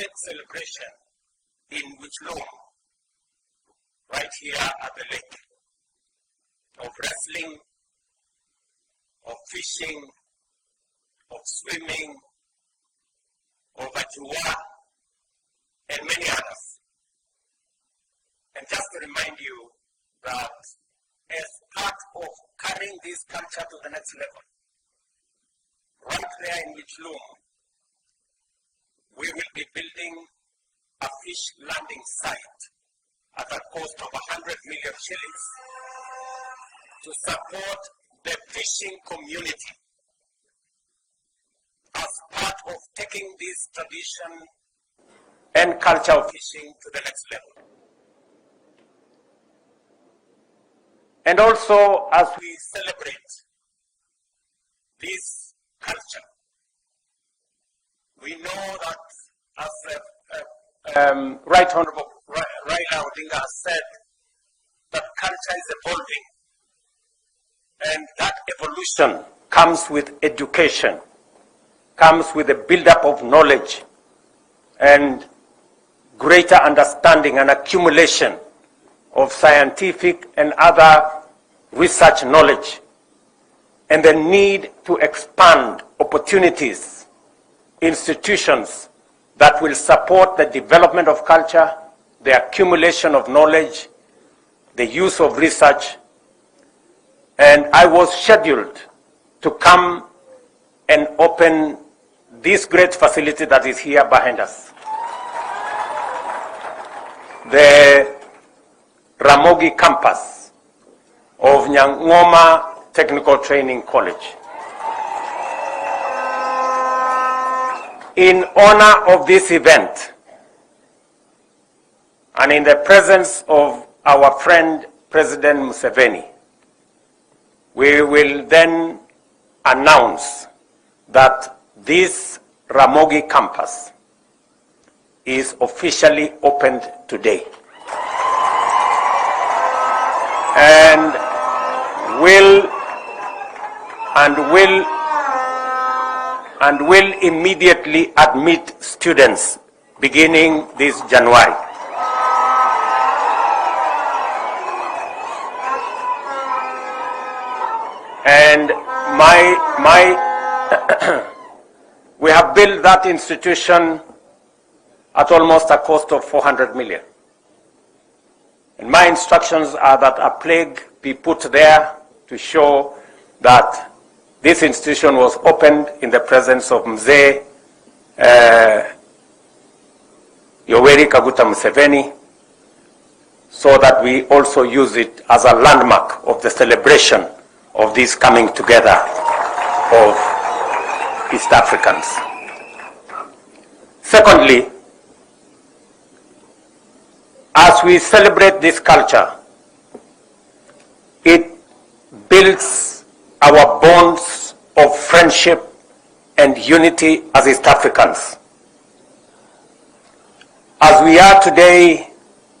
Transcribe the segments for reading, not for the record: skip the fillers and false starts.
great celebration in Wichlow, right here at the lake, of wrestling, of fishing, of swimming, of ajua, and many others. And just to remind you that as part of carrying this culture to the next level, right there in Wichlow, we will be building a fish landing site at a cost of 100 million shillings to support the fishing community as part of taking this tradition and culture of fishing to the next level. And also, as we celebrate this culture, we know that, as Right Honorable Raila has said, that culture is evolving. And that evolution comes with education, comes with the build-up of knowledge and greater understanding and accumulation of scientific and other research knowledge, and the need to expand opportunities, institutions that will support the development of culture, the accumulation of knowledge, the use of research. And I was scheduled to come and open this great facility that is here behind us, the Ramogi campus of Nyang'oma Technical Training College. In honor of this event, and in the presence of our friend President Museveni, we will then announce that this Ramogi campus is officially opened today, and will immediately admit students beginning this January. And we have built that institution at almost a cost of 400 million. And my instructions are that a plaque be put there to show that this institution was opened in the presence of Mzee Yoweri Kaguta Museveni, so that we also use it as a landmark of the celebration of this coming together of East Africans. Secondly, as we celebrate this culture, it builds our bonds of friendship and unity as East Africans. As we are today,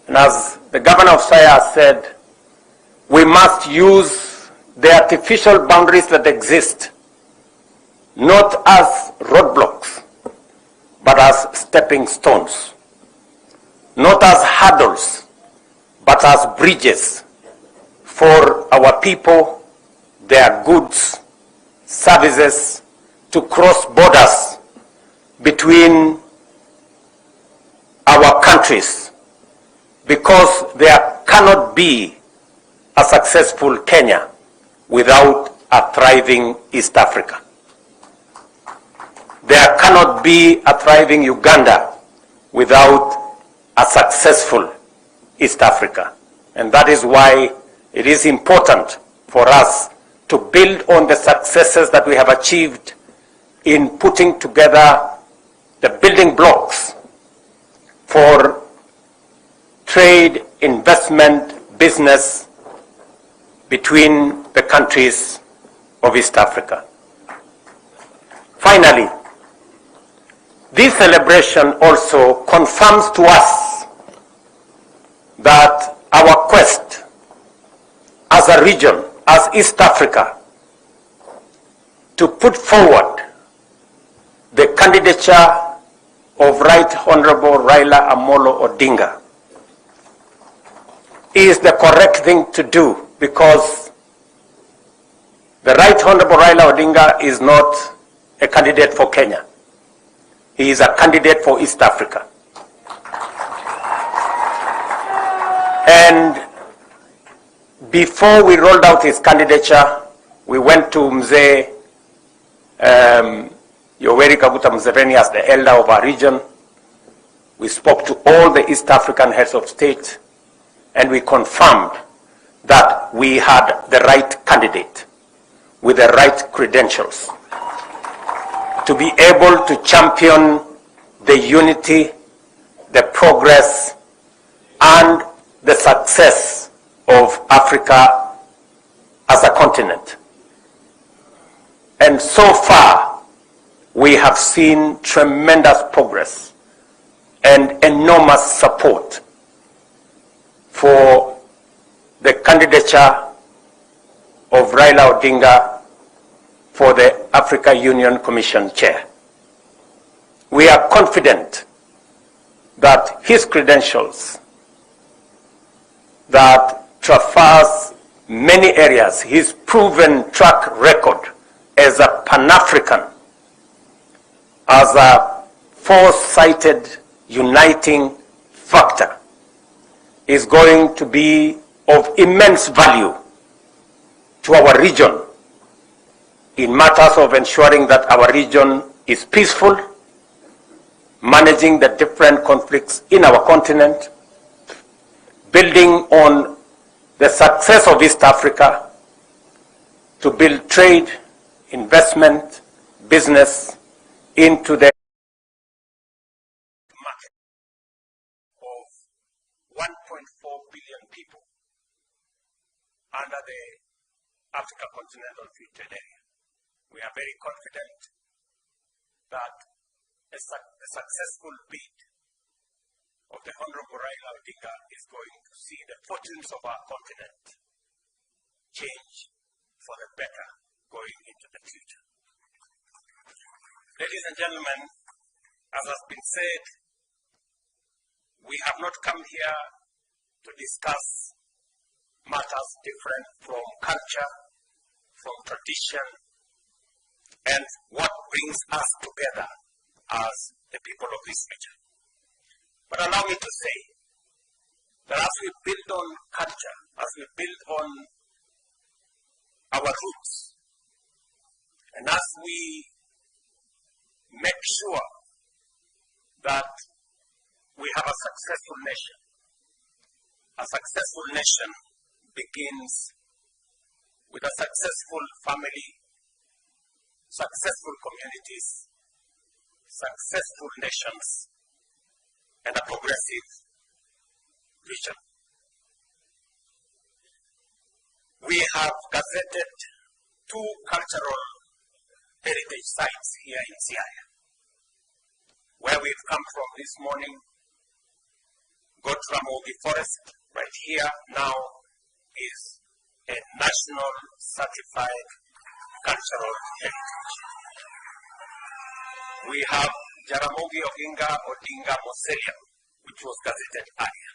and as the governor of Saya said, we must use the artificial boundaries that exist not as roadblocks, but as stepping stones, not as hurdles, but as bridges for our people, their goods, services, to cross borders between our countries, because there cannot be a successful Kenya without a thriving East Africa. There cannot be a thriving Uganda without a successful East Africa. And that is why it is important for us to build on the successes that we have achieved in putting together the building blocks for trade, investment, business between the countries of East Africa. Finally, this celebration also confirms to us that our quest as a region, as East Africa, to put forward the candidature of Right Honorable Raila Amolo Odinga is the correct thing to do, because the Right Honorable Raila Odinga is not a candidate for Kenya. He is a candidate for East Africa. And before we rolled out his candidature, we went to Mzee Yoweri Kaguta Museveni as the elder of our region. We spoke to all the East African heads of state, and we confirmed that we had the right candidate with the right credentials to be able to champion the unity, the progress, and the success of Africa as a continent. And so far, we have seen tremendous progress and enormous support for the candidature of Raila Odinga for the Africa Union Commission chair. We are confident that his credentials that traverse many areas, his proven track record as a Pan-African, as a foresighted uniting factor, is going to be of immense value to our region in matters of ensuring that our region is peaceful, managing the different conflicts in our continent, building on the success of East Africa to build trade, investment, business into the market of 1.4 billion people under the Africa Continental Free Trade Area. We are very confident that a successful bid of the Honorable Raila Odinga is going to see the fortunes of our continent change for the better going into the future. Ladies and gentlemen, as has been said, we have not come here to discuss matters different from culture, from tradition, and what brings us together as the people of this region. But allow me to say that as we build on culture, as we build on our roots, and as we make sure that we have a successful nation begins with a successful family, successful communities, successful nations, and a progressive region. We have gazetted 2 cultural heritage sites here in Siaya. Where we've come from this morning, Gotramogi Forest, right here now, is a national certified cultural heritage. We have Jaramogi Oginga Odinga Mausoleum, which was gazetted earlier.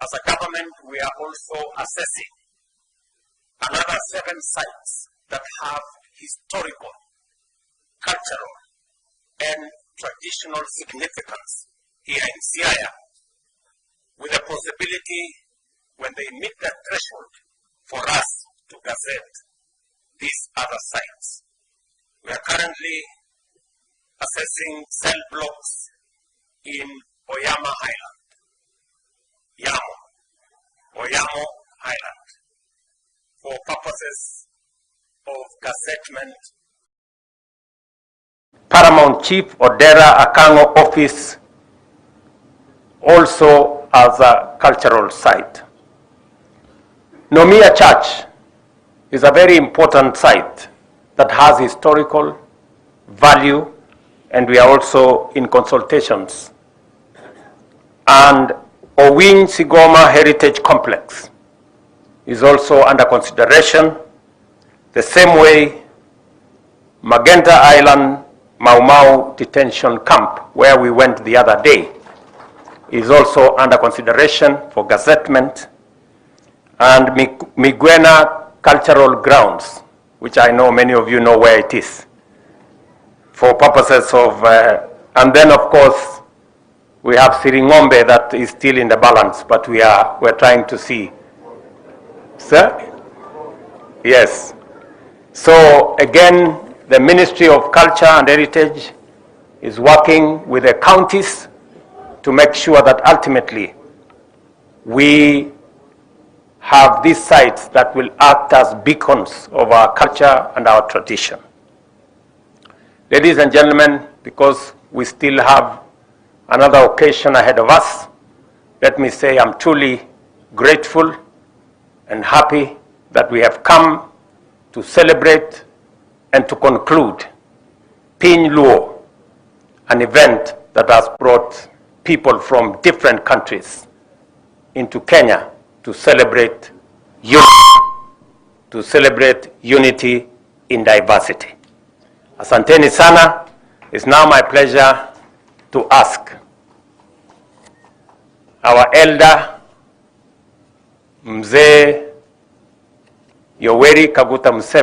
As a government, we are also assessing another 7 sites that have historical, cultural, and traditional significance here in Siaya, with a possibility, when they meet that threshold, for us to gazette these other sites. We are currently assessing cell blocks in Oyama Highland, Oyamo Highland, for purposes of gazettement. Paramount Chief Odera Akango office also as a cultural site. Nomia Church is a very important site that has historical value, and we are also in consultations. And Owin Sigoma Heritage Complex is also under consideration. The same way, Magenta Island, Mau Mau detention camp, where we went the other day, is also under consideration for gazettement, and Migwena Cultural Grounds, which I know many of you know where it is, for purposes of, and then of course, we have Siringombe that is still in the balance, but we're trying to see. Sir? Yes. So again, the Ministry of Culture and Heritage is working with the counties to make sure that ultimately we have these sites that will act as beacons of our culture and our tradition. Ladies and gentlemen, because we still have another occasion ahead of us, let me say I'm truly grateful and happy that we have come to celebrate and to conclude Piny Luo, an event that has brought people from different countries into Kenya to celebrate unity in diversity. Asanteni sana. It's now my pleasure to ask our elder, Mzee Yoweri Kaguta Museveni,